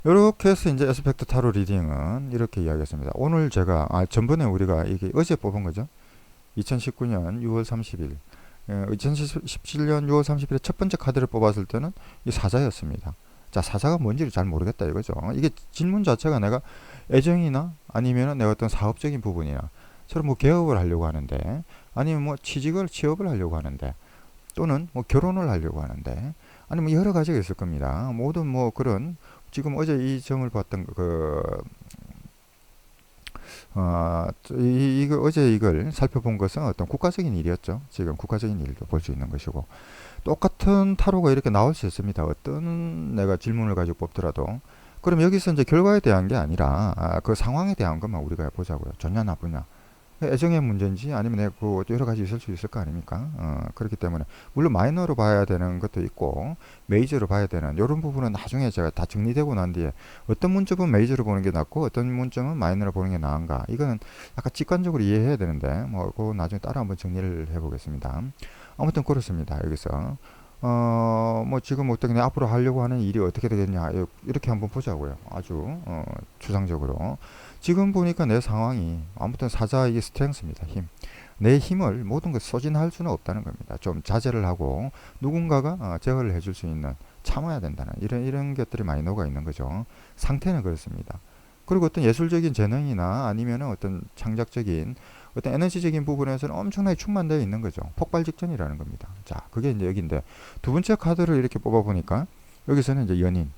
이렇게 해서 이제 에스펙트 타로 리딩은 이렇게 이야기했습니다. 오늘 제가 전번에 우리가 이게 어제 뽑은 거죠. 2019년 6월 30일 2017년 6월 30일에 첫 번째 카드를 뽑았을 때는 이 사자였습니다. 자, 사자가 뭔지를 잘 모르겠다 이거죠. 이게 질문 자체가 내가 애정이나 아니면 내가 어떤 사업적인 부분이나 서로 뭐 개업을 하려고 하는데, 아니면 뭐 취업을 하려고 하는데, 또는 뭐 결혼을 하려고 하는데, 아니면 여러 가지가 있을 겁니다. 모든 뭐 그런, 지금 어제 이 점을 봤던 이거 어제 이걸 살펴본 것은 어떤 국가적인 일이었죠. 지금 국가적인 일도 볼 수 있는 것이고, 똑같은 타로가 이렇게 나올 수 있습니다. 어떤 내가 질문을 가지고 뽑더라도. 그럼 여기서 이제 결과에 대한 게 아니라 그 상황에 대한 것만 우리가 보자고요. 좋냐 나쁘냐. 애정의 문제인지 아니면 내가 그 여러 가지 있을 수 있을 거 아닙니까? 그렇기 때문에 물론 마이너로 봐야 되는 것도 있고 메이저로 봐야 되는 이런 부분은 나중에 제가 다 정리되고 난 뒤에 어떤 문점은 메이저로 보는 게 낫고 어떤 문점은 마이너로 보는 게 나은가, 이거는 약간 직관적으로 이해해야 되는데 뭐 그거 나중에 따로 한번 정리를 해보겠습니다. 아무튼 그렇습니다. 여기서 뭐 지금 어떻게 앞으로 하려고 하는 일이 어떻게 되겠냐 이렇게 한번 보자고요. 아주 추상적으로. 지금 보니까 내 상황이 아무튼 사자의 스트렝스입니다. 힘. 내 힘을 모든 걸 소진할 수는 없다는 겁니다. 좀 자제를 하고 누군가가 제어를 해줄 수 있는, 참아야 된다는 이런 것들이 많이 녹아 있는 거죠. 상태는 그렇습니다. 그리고 어떤 예술적인 재능이나 아니면 어떤 창작적인 어떤 에너지적인 부분에서는 엄청나게 충만되어 있는 거죠. 폭발 직전이라는 겁니다. 자, 그게 이제 여기인데, 두 번째 카드를 이렇게 뽑아보니까 여기서는 이제 연인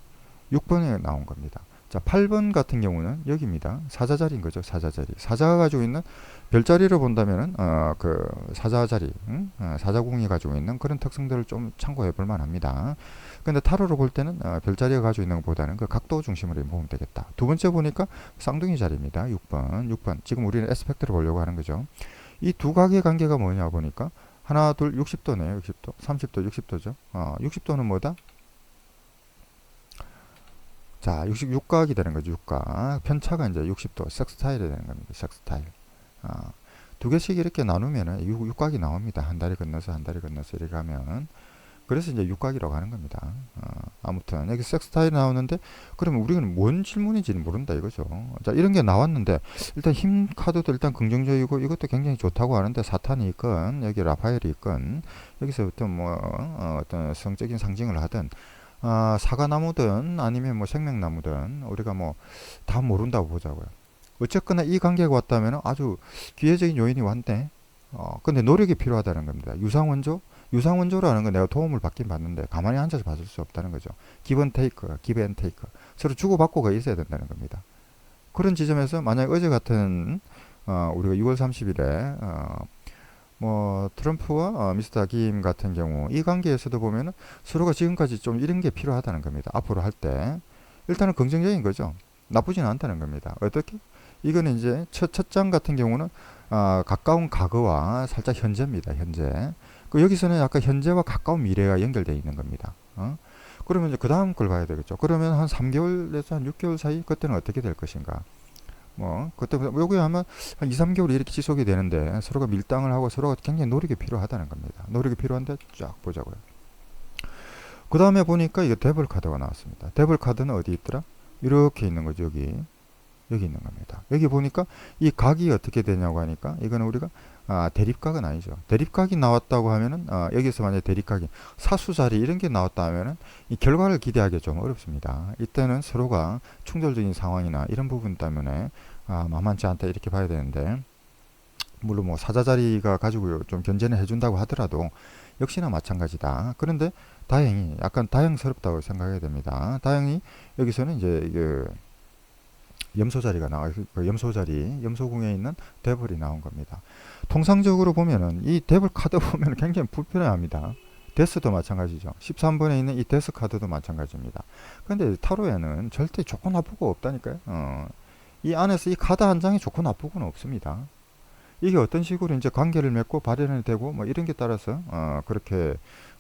6번에 나온 겁니다. 자, 8번 같은 경우는 여기입니다. 사자 자리인 거죠. 사자 자리. 사자가 가지고 있는 별자리로 본다면은 그 사자 자리, 사자궁이 가지고 있는 그런 특성들을 좀 참고해 볼 만합니다. 근데 타로로 볼 때는 별자리가 가지고 있는 것보다는 그 각도 중심으로 보면 되겠다. 두 번째 보니까 쌍둥이 자리입니다. 6번. 지금 우리는 에스펙트를 보려고 하는 거죠. 이 두 각의 관계가 뭐냐 보니까 하나, 둘, 60도네요. 60도. 30도, 60도죠. 60도는 뭐다? 자, 66각이 되는 거죠. 6각. 편차가 이제 60도. 섹스타일이 되는 겁니다. 섹스타일. 두 개씩 이렇게 나누면은 6각이 나옵니다. 한 다리 건너서 한 다리 건너서 이렇게 가면. 그래서 이제 6각이라고 하는 겁니다. 아무튼 여기 섹스타일이 나오는데, 그러면 우리는 뭔 질문인지는 모른다 이거죠. 자, 이런 게 나왔는데 일단 힘 카드도 일단 긍정적이고 이것도 굉장히 좋다고 하는데, 사탄이 있건 여기 라파엘이 있건 여기서 어떤 어떤 성적인 상징을 하든 사과나무든 아니면 뭐 생명나무든 우리가 뭐 다 모른다고 보자고요. 어쨌거나 이 관계가 왔다면 아주 기회적인 요인이 왔네. 근데 노력이 필요하다는 겁니다. 유상원조라는 건 내가 도움을 받긴 받는데 가만히 앉아서 받을 수 없다는 거죠. 기브 앤 테이크. 서로 주고받고가 있어야 된다는 겁니다. 그런 지점에서 만약 어제 같은 우리가 6월 30일에 뭐 트럼프와 미스터 김 같은 경우 이 관계에서도 보면은 서로가 지금까지 좀 이런 게 필요하다는 겁니다. 앞으로 할 때 일단은 긍정적인 거죠. 나쁘지는 않다는 겁니다. 어떻게? 이거는 이제 첫 장 같은 경우는 가까운 과거와 살짝 현재입니다. 현재. 여기서는 약간 현재와 가까운 미래가 연결되어 있는 겁니다. 그러면 이제 그 다음 걸 봐야 되겠죠. 그러면 한 3개월에서 한 6개월 사이 그때는 어떻게 될 것인가. 그때 여기 하면 한 2, 3개월이 이렇게 지속이 되는데 서로가 밀당을 하고 서로가 굉장히 노력이 필요하다는 겁니다. 노력이 필요한데 쫙 보자고요. 그 다음에 보니까 이게 데블 카드가 나왔습니다. 데블 카드는 어디 있더라? 이렇게 있는 거죠. 여기 있는 겁니다. 여기 보니까 이 각이 어떻게 되냐고 하니까 이거는 우리가 대립각은 아니죠. 대립각이 나왔다고 하면은 여기서 만약에 대립각이 사수자리 이런 게 나왔다 하면은 이 결과를 기대하기 좀 어렵습니다. 이때는 서로가 충돌적인 상황이나 이런 부분 때문에 만만치 않다 이렇게 봐야 되는데, 물론 뭐 사자자리가 가지고 좀 견제는 해준다고 하더라도 역시나 마찬가지다. 그런데 다행히 약간 다행스럽다고 생각해야 됩니다. 다행히 여기서는 이제 이게 염소자리가 염소궁에 있는 데블이 나온 겁니다. 통상적으로 보면은 이 데블 카드 보면 굉장히 불편해합니다. 데스도 마찬가지죠. 13번에 있는 이 데스 카드도 마찬가지입니다. 근데 타로에는 절대 좋고 나쁘고 없다니까요. 이 안에서 이 카드 한 장이 좋고 나쁘고는 없습니다. 이게 어떤 식으로 이제 관계를 맺고 발현이 되고 뭐 이런 게 따라서 그렇게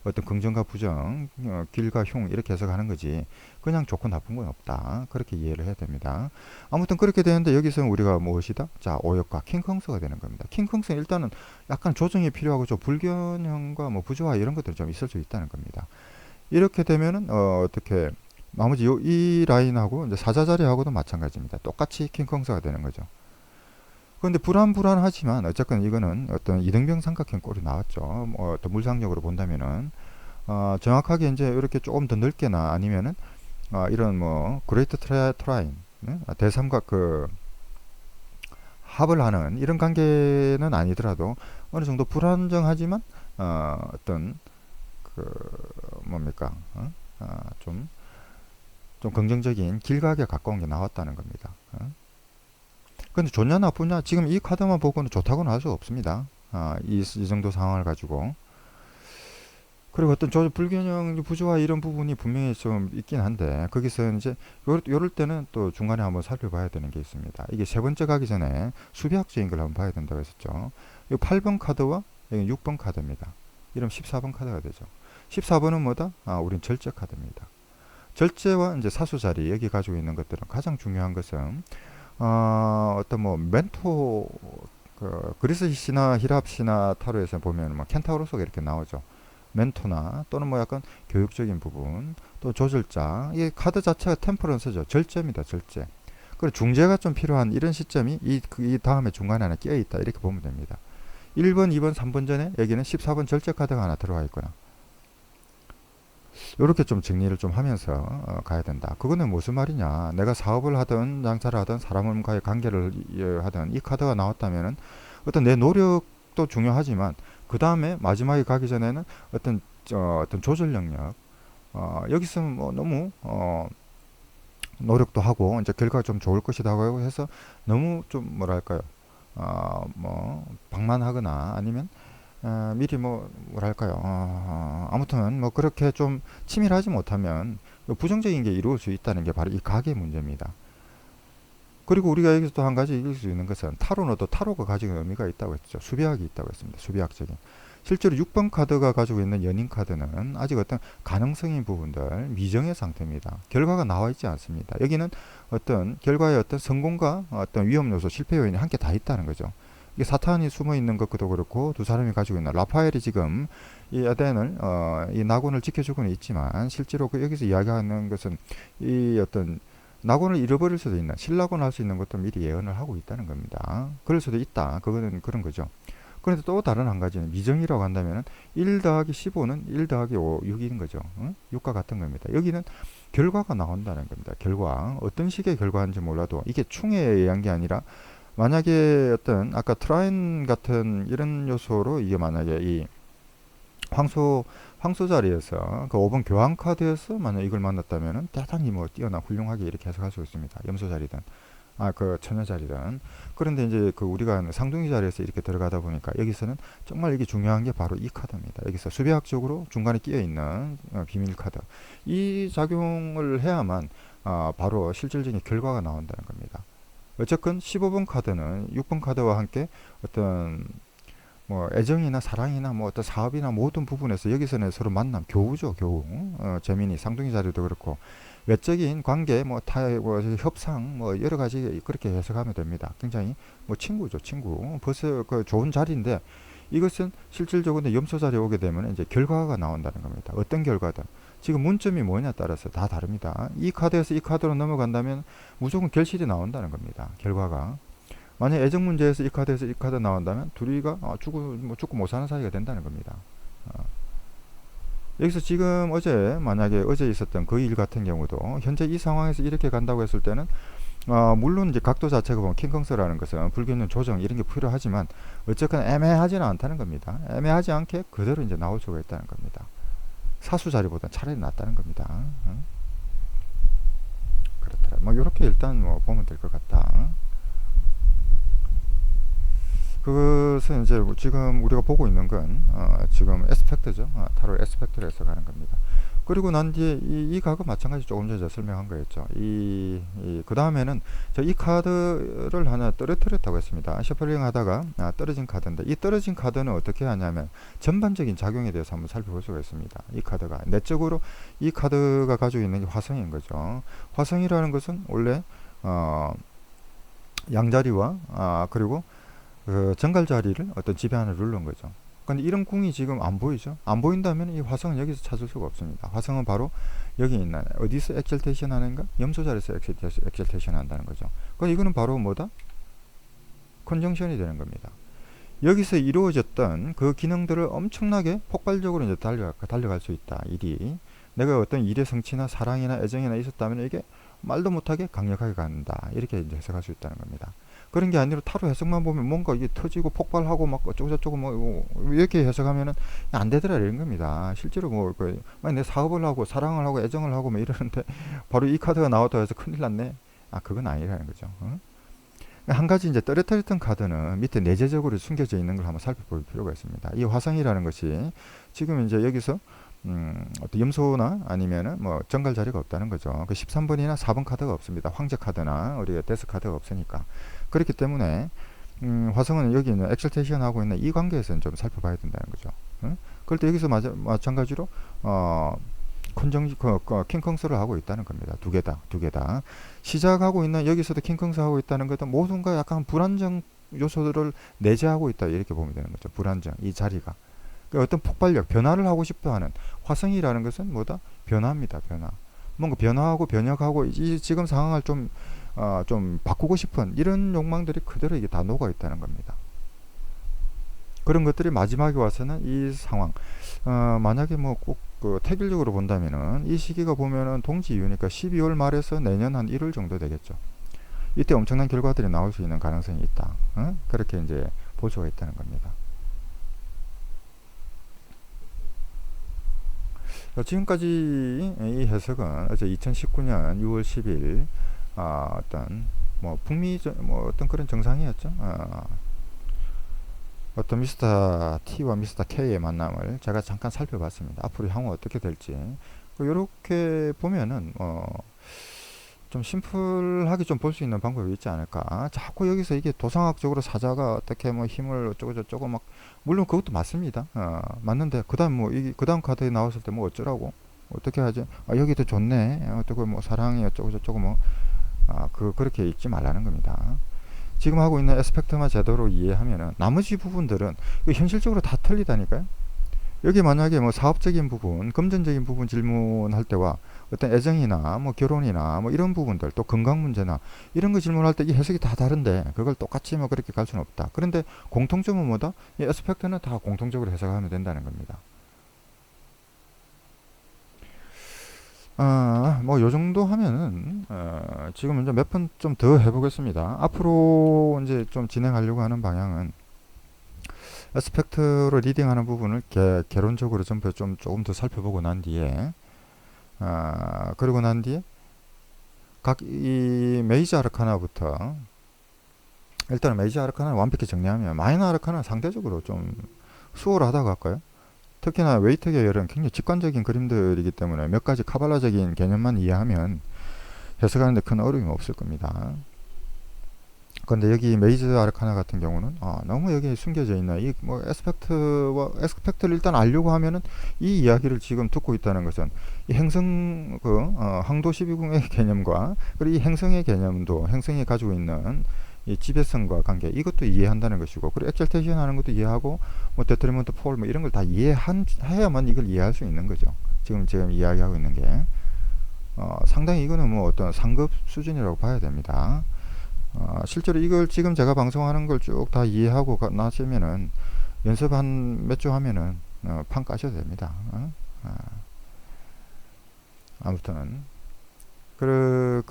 어떤 긍정과 부정, 길과 흉 이렇게 해석하는 거지. 그냥 좋고 나쁜 건 없다. 그렇게 이해를 해야 됩니다. 아무튼 그렇게 되는데 여기서 우리가 무엇이다? 자, 오역과 킹콩스가 되는 겁니다. 킹콩스는 일단은 약간 조정이 필요하고 좀 불균형과 뭐 부조화 이런 것들이 좀 있을 수 있다는 겁니다. 이렇게 되면은 어떻게 나머지 이 라인하고 이제 사자자리하고도 마찬가지입니다. 똑같이 킹콩스가 되는 거죠. 그런데 불안하지만 어쨌건 이거는 어떤 이등병 삼각형 꼴이 나왔죠. 뭐 어떤 물상력으로 본다면은 정확하게 이제 이렇게 조금 더 넓게나 아니면은 이런 뭐 그레이트 트라인 대삼각 그 합을 하는 이런 관계는 아니더라도 어느 정도 불안정하지만 어떤 그 뭡니까 좀 긍정적인 길각에 가까운 게 나왔다는 겁니다. 근데 좋냐 나쁘냐 지금 이 카드만 보고는 좋다고는 할 수 없습니다. 이 정도 상황을 가지고. 그리고 어떤 불균형 부조화 이런 부분이 분명히 좀 있긴 한데 거기서 이제 요럴 때는 또 중간에 한번 살펴봐야 되는 게 있습니다. 이게 세 번째 가기 전에 수비학적인 걸 한번 봐야 된다고 했었죠. 이 8번 카드와 여기 6번 카드입니다. 이러면 14번 카드가 되죠. 14번은 뭐다? 우린 절제 카드입니다. 절제와 이제 사수 자리 여기 가지고 있는 것들은 가장 중요한 것은 어떤 뭐 멘토 그리스 신화, 히랍 신화 타로에서 보면 뭐 켄타우로스가 이렇게 나오죠. 멘토나 또는 뭐 약간 교육적인 부분 또 조절자 이 카드 자체가 템퍼런스죠. 절제입니다. 절제. 그리고 중재가 좀 필요한 이런 시점이 이 다음에 중간에 하나 끼어 있다 이렇게 보면 됩니다. 1번, 2번, 3번 전에 여기는 14번 절제 카드가 하나 들어와 있거나 이렇게 좀 정리를 좀 하면서 가야 된다. 그거는 무슨 말이냐? 내가 사업을 하든 장사를 하든 사람과의 관계를 하든 이 카드가 나왔다면은 어떤 내 노력도 중요하지만 그 다음에 마지막에 가기 전에는 어떤 조절 영역 여기서 뭐 너무 노력도 하고 이제 결과가 좀 좋을 것이다 하고 해서 너무 좀 뭐랄까요? 뭐 방만하거나 아니면 미리 뭐랄까요? 아무튼 뭐 그렇게 좀 치밀하지 못하면 부정적인 게 이루어질 수 있다는 게 바로 이 각의 문제입니다. 그리고 우리가 여기서 또 한 가지 읽을 수 있는 것은 타로는 또 타로가 가지고 있는 의미가 있다고 했죠. 수비학이 있다고 했습니다. 수비학적인. 실제로 6번 카드가 가지고 있는 연인 카드는 아직 어떤 가능성인 부분들 미정의 상태입니다. 결과가 나와 있지 않습니다. 여기는 어떤 결과의 어떤 성공과 어떤 위험 요소, 실패 요인이 함께 다 있다는 거죠. 이게 사탄이 숨어 있는 것도 그렇고 두 사람이 가지고 있는 라파엘이 지금 이 에덴을 이 낙원을 지켜주고는 있지만 실제로 여기서 이야기하는 것은 이 어떤 낙원을 잃어버릴 수도 있는 신락원 할 수 있는 것도 미리 예언을 하고 있다는 겁니다. 그럴 수도 있다. 그거는 그런 거죠. 그런데 또 다른 한 가지는 미정이라고 한다면 1 더하기 15는 1 더하기 5, 6인 거죠. 6과 같은 겁니다. 여기는 결과가 나온다는 겁니다. 결과. 어떤 식의 결과인지 몰라도 이게 충에 의한 게 아니라 만약에 어떤 아까 트라인 같은 이런 요소로 이게 만약에 이 황소 자리에서 그 5번 교환 카드에서 만약 이걸 만났다면은 대단히 뭐 뛰어나 훌륭하게 이렇게 해석할 수 있습니다. 염소 자리든 그 처녀 자리든. 그런데 이제 그 우리가 상둥이 자리에서 이렇게 들어가다 보니까 여기서는 정말 이게 중요한 게 바로 이 카드입니다. 여기서 수비학적으로 중간에 끼어 있는 비밀 카드. 이 작용을 해야만 바로 실질적인 결과가 나온다는 겁니다. 어쨌건 15번 카드는 6번 카드와 함께 어떤 뭐 애정이나 사랑이나 뭐 어떤 사업이나 모든 부분에서 여기서는 서로 만남, 교우죠, 교우. 재민이 상둥이 자리도 그렇고 외적인 관계, 뭐 협상, 뭐 여러 가지 그렇게 해석하면 됩니다. 굉장히 뭐 친구죠, 친구. 벌써 그 좋은 자리인데 이것은 실질적으로 염소 자리에 오게 되면 이제 결과가 나온다는 겁니다. 어떤 결과든. 지금 문점이 뭐냐에 따라서 다 다릅니다. 이 카드에서 이 카드로 넘어간다면 무조건 결실이 나온다는 겁니다. 결과가. 만약 애정 문제에서 이 카드에서 이 카드 나온다면 둘이가 죽고 못 사는 사이가 된다는 겁니다. 여기서 지금 만약에 어제 있었던 그 일 같은 경우도 현재 이 상황에서 이렇게 간다고 했을 때는 물론 이제 각도 자체가 보면 킹콩스라는 것은 불균형 조정 이런 게 필요하지만 어쨌거나 애매하지는 않다는 겁니다. 애매하지 않게 그대로 이제 나올 수가 있다는 겁니다. 사수 자리보다 차라리 낫다는 겁니다. 그렇더라. 뭐 이렇게 일단 뭐 보면 될 것 같다. 그것은 이제 지금 우리가 보고 있는 건 지금 에스펙트죠. 타로 에스펙트로 해서 가는 겁니다. 그리고 난 뒤에 이 각은 마찬가지 조금 전에 설명한 거였죠. 그 다음에는 저 이 카드를 하나 떨어뜨렸다고 했습니다. 셔플링 하다가 떨어진 카드인데, 이 떨어진 카드는 어떻게 하냐면 전반적인 작용에 대해서 한번 살펴볼 수가 있습니다. 이 카드가 내적으로 이 카드가 가지고 있는 게 화성인 거죠. 화성이라는 것은 원래 양자리와 그리고 그 정갈자리를 어떤 지배하는 룰러인 거죠. 근데 이런 궁이 지금 안 보이죠? 안 보인다면 이 화성은 여기서 찾을 수가 없습니다. 화성은 바로 여기 있는, 어디서 엑셀테이션 하는가? 염소 자리에서 엑셀테이션 한다는 거죠. 그럼 이거는 바로 뭐다? 컨정션이 되는 겁니다. 여기서 이루어졌던 그 기능들을 엄청나게 폭발적으로 이제 달려갈 수 있다. 일이. 내가 어떤 일의 성취나 사랑이나 애정이나 있었다면 이게 말도 못하게 강력하게 간다. 이렇게 이제 해석할 수 있다는 겁니다. 그런 게 아니라 타로 해석만 보면 뭔가 이게 터지고 폭발하고 막 어쩌고저쩌고 뭐 이렇게 해석하면은 안 되더라 이런 겁니다. 실제로 뭐 만약 내 사업을 하고 사랑을 하고 애정을 하고 뭐 이러는데 바로 이 카드가 나왔다고 해서 큰일 났네. 그건 아니라는 거죠. 한 가지 이제 떨어뜨렸던 카드는 밑에 내재적으로 숨겨져 있는 걸 한번 살펴볼 필요가 있습니다. 이 화성이라는 것이 지금 이제 여기서 어떤 염소나 아니면은 뭐 정갈 자리가 없다는 거죠. 그 13번이나 4번 카드가 없습니다. 황제 카드나 우리가 데스 카드가 없으니까. 그렇기 때문에 화성은 여기 있는 엑셀테이션 하고 있는 이 관계에서는 좀 살펴봐야 된다는 거죠. 그럴 때 여기서 마찬가지로 킹컹스를 하고 있다는 겁니다. 두 개 다. 시작하고 있는 여기서도 킹컹스 하고 있다는 것은 모든가 약간 불안정 요소들을 내재하고 있다 이렇게 보면 되는 거죠. 불안정, 이 자리가. 그러니까 어떤 폭발력, 변화를 하고 싶어 하는 화성이라는 것은 뭐다? 변화입니다. 변화. 뭔가 변화하고 변혁하고 이 지금 상황을 좀 바꾸고 싶은 이런 욕망들이 그대로 이게 다 녹아 있다는 겁니다. 그런 것들이 마지막에 와서는 이 상황, 만약에 뭐 꼭 그 태길적으로 본다면은 이 시기가 보면은 동지 이후니까 12월 말에서 내년 한 1월 정도 되겠죠. 이때 엄청난 결과들이 나올 수 있는 가능성이 있다. 그렇게 이제 볼 수가 있다는 겁니다. 지금까지 이 해석은 어제 2019년 6월 10일 어떤 뭐 북미 뭐 어떤 그런 정상이었죠. 어떤 미스터 T와 미스터 K의 만남을 제가 잠깐 살펴봤습니다. 앞으로 향후 어떻게 될지. 이렇게 보면은 좀 심플하게 좀 볼 수 있는 방법이 있지 않을까. 자꾸 여기서 이게 도상학적으로 사자가 어떻게 뭐 힘을 어쩌고 저쩌고 막, 물론 그것도 맞습니다. 맞는데 그다음 뭐 그다음 카드에 나왔을 때 뭐 어쩌라고 어떻게 하지? 여기도 좋네. 어떻게 뭐 사랑이 어쩌고 저쩌고 뭐 그렇게 읽지 말라는 겁니다. 지금 하고 있는 에스펙트만 제대로 이해하면은 나머지 부분들은 현실적으로 다 틀리다니까요. 여기 만약에 뭐 사업적인 부분, 금전적인 부분 질문할 때와 어떤 애정이나 뭐 결혼이나 뭐 이런 부분들, 또 건강 문제나 이런 거 질문할 때 이 해석이 다 다른데 그걸 똑같이 뭐 그렇게 갈 수는 없다. 그런데 공통점은 뭐다? 이 에스펙트는 다 공통적으로 해석하면 된다는 겁니다. 뭐 요 정도 하면은 지금 이제 몇 번 좀 더 해보겠습니다. 앞으로 이제 좀 진행하려고 하는 방향은 에스펙트로 리딩하는 부분을 개론적으로 전부 조금 더 살펴보고 난 뒤에 그리고 난 뒤에 각 이 메이저 아르카나부터 일단 메이저 아르카나를 완벽히 정리하면 마이너 아르카나는 상대적으로 좀 수월하다고 할까요? 특히나 웨이트 계열은 굉장히 직관적인 그림들이기 때문에 몇 가지 카발라적인 개념만 이해하면 해석하는데 큰 어려움이 없을 겁니다. 그런데 여기 메이저 아르카나 같은 경우는 너무 여기에 숨겨져 있는 이 뭐 에스펙트를 일단 알려고 하면은 이 이야기를 지금 듣고 있다는 것은 이 행성 항도 12궁의 개념과 그리고 이 행성의 개념도 행성이 가지고 있는 이 지배성과 관계 이것도 이해한다는 것이고, 그리고 엑셀테이션 하는 것도 이해하고 뭐 데트리먼트 폴 뭐 이런 걸 다 해야만 이걸 이해할 수 있는 거죠. 지금 이야기하고 있는 게 상당히 이거는 뭐 어떤 상급 수준이라고 봐야 됩니다. 실제로 이걸 지금 제가 방송하는 걸 쭉 다 이해하고 나시면은 연습 한 몇 주 하면은 판 까셔도 됩니다. 아무튼 그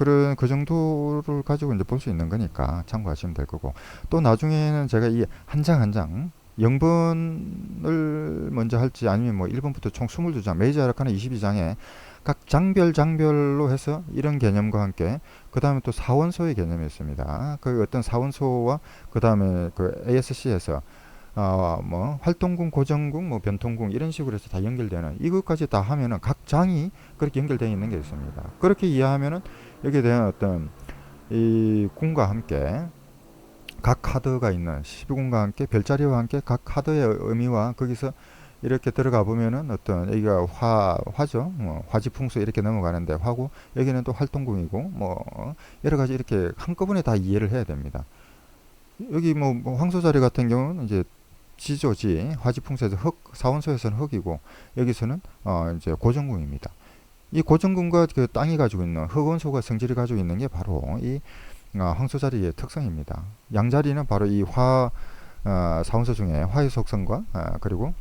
정도를 가지고 이제 볼 수 있는 거니까 참고하시면 될 거고, 또 나중에는 제가 이 한 장 한 장 0번을 먼저 할지 아니면 뭐 1번부터 총 22장 메이저 아르카나 22장에 각 장별로 해서 이런 개념과 함께 그 다음에 또 사원소의 개념이 있습니다. 그 어떤 사원소와 그 다음에 그 ASC에서 뭐 활동궁, 고정궁, 뭐 변통궁 이런 식으로 해서 다 연결되는 이것까지 다 하면은 각 장이 그렇게 연결되어 있는 게 있습니다. 그렇게 이해하면은 여기에 대한 어떤 이 궁과 함께 각 카드가 있는 12궁과 함께 별자리와 함께 각 카드의 의미와 거기서 이렇게 들어가 보면은 어떤 여기가 화죠. 뭐 화지풍수 이렇게 넘어가는데 화고 여기는 또 활동궁이고 뭐 여러 가지 이렇게 한꺼번에 다 이해를 해야 됩니다. 여기 뭐 황소자리 같은 경우는 이제 지조지 화지풍수에서 흙 사원소에서는 흙이고 여기서는 이제 고정궁입니다. 이 고정궁과 그 땅이 가지고 있는 흑원소가 성질이 가지고 있는 게 바로 이 황소자리의 특성입니다. 양자리는 바로 이 사원소 중에 화의 속성과 그리고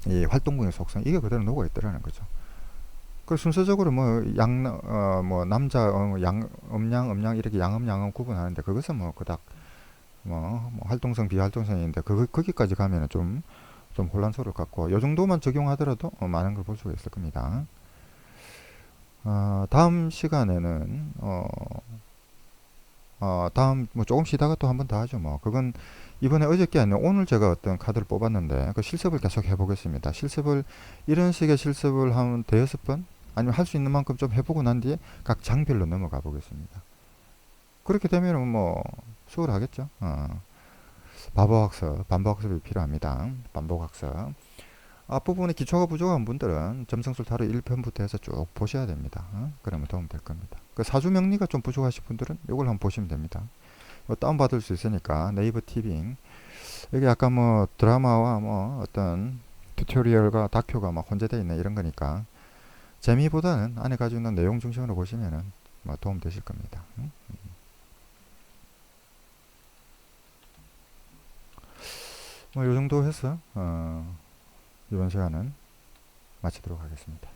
이 활동궁의 속성 이게 그대로 녹아 있더라는 거죠. 그 순서적으로 뭐 남자 음양 이렇게 양음 구분하는데 그것은 뭐 그닥 뭐 활동성 비활동성인데 거기까지 가면은 좀 혼란스러울 것 같고 요 정도만 적용하더라도 많은 걸 볼 수가 있을 겁니다. 다음 시간에는 다음 뭐 조금 쉬다가 또 한 번 더 하죠. 뭐 그건 이번에 어저께 아니라 오늘 제가 어떤 카드를 뽑았는데 그 실습을 계속 해보겠습니다. 실습을 이런 식의 실습을 하면 대여섯 번 아니면 할 수 있는 만큼 좀 해보고 난 뒤에 각 장별로 넘어가 보겠습니다. 그렇게 되면 뭐 수월하겠죠. 반복학습이 필요합니다. 반복학습. 앞부분에 기초가 부족한 분들은 점성술 타로 1편부터 해서 쭉 보셔야 됩니다. 그러면 도움 될 겁니다. 그 사주 명리가 좀 부족하신 분들은 이걸 한번 보시면 됩니다. 다운받을 수 있으니까 네이버 티빙 여기 약간 뭐 드라마와 뭐 어떤 튜토리얼과 다큐가 막 혼재되어 있는 이런 거니까 재미보다는 안에 가지고 있는 내용 중심으로 보시면은 뭐 도움 되실 겁니다. 뭐 요 정도 해서 이번 시간은 마치도록 하겠습니다.